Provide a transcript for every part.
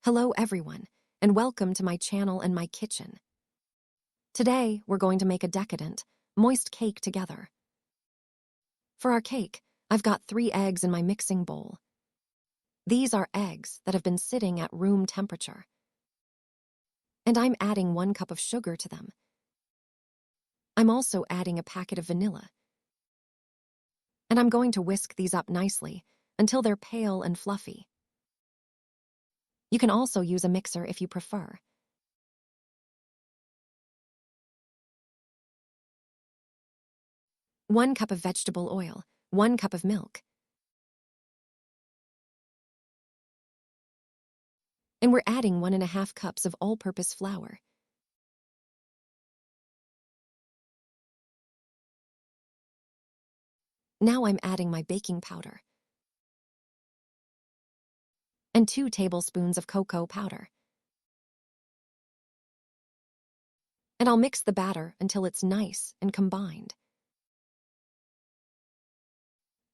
Hello everyone, and welcome to my channel and my kitchen. Today, we're going to make a decadent, moist cake together. For our cake, I've got 3 eggs in my mixing bowl. These are eggs that have been sitting at room temperature. And I'm adding 1 cup of sugar to them. I'm also adding a packet of vanilla. And I'm going to whisk these up nicely until they're pale and fluffy. You can also use a mixer if you prefer. One cup of vegetable oil, 1 cup of milk. And we're adding 1½ cups of all-purpose flour. Now I'm adding my baking powder and 2 tablespoons of cocoa powder. And I'll mix the batter until it's nice and combined.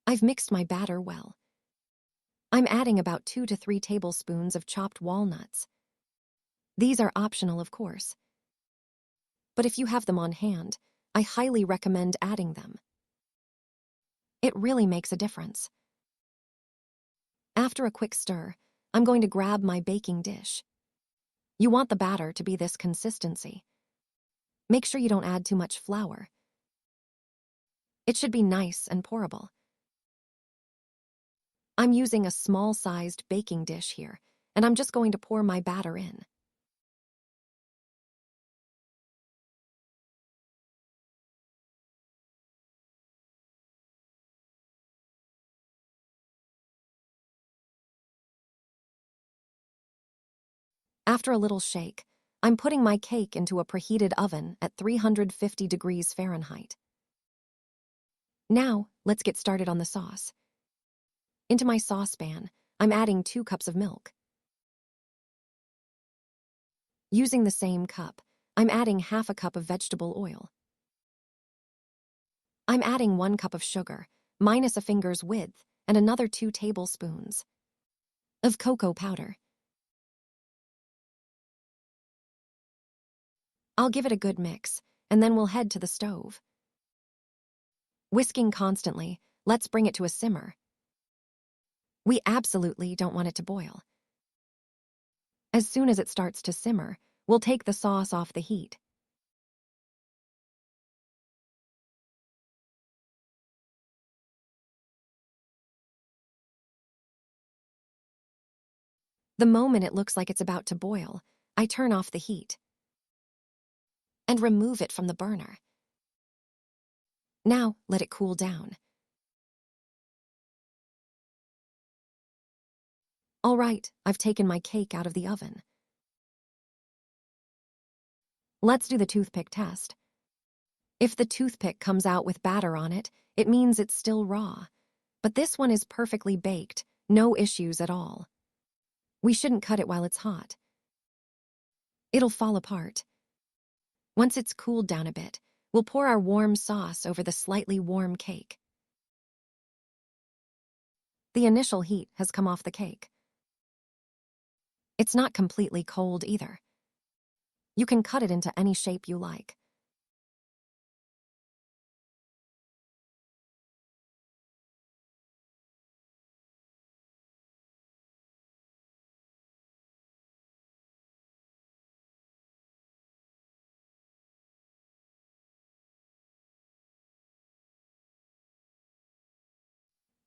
I've mixed my batter well. I'm adding about 2 to 3 tablespoons of chopped walnuts. These are optional, of course. But if you have them on hand, I highly recommend adding them. It really makes a difference. After a quick stir, I'm going to grab my baking dish. You want the batter to be this consistency. Make sure you don't add too much flour. It should be nice and pourable. I'm using a small-sized baking dish here, and I'm just going to pour my batter in. After a little shake, I'm putting my cake into a preheated oven at 350 degrees Fahrenheit. Now, let's get started on the sauce. Into my saucepan, I'm adding 2 cups of milk. Using the same cup, I'm adding ½ cup of vegetable oil. I'm adding 1 cup of sugar, minus a finger's width, and another 2 tablespoons of cocoa powder. I'll give it a good mix, and then we'll head to the stove. Whisking constantly, let's bring it to a simmer. We absolutely don't want it to boil. As soon as it starts to simmer, we'll take the sauce off the heat. The moment it looks like it's about to boil, I turn off the heat and remove it from the burner. Now, let it cool down. All right, I've taken my cake out of the oven. Let's do the toothpick test. If the toothpick comes out with batter on it, it means it's still raw. But this one is perfectly baked, no issues at all. We shouldn't cut it while it's hot. It'll fall apart. Once it's cooled down a bit, we'll pour our warm sauce over the slightly warm cake. The initial heat has come off the cake. It's not completely cold either. You can cut it into any shape you like.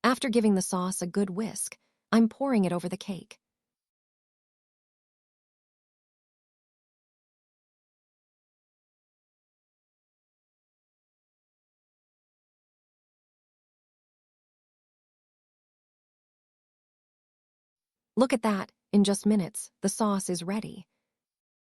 After giving the sauce a good whisk, I'm pouring it over the cake. Look at that, in just minutes, the sauce is ready.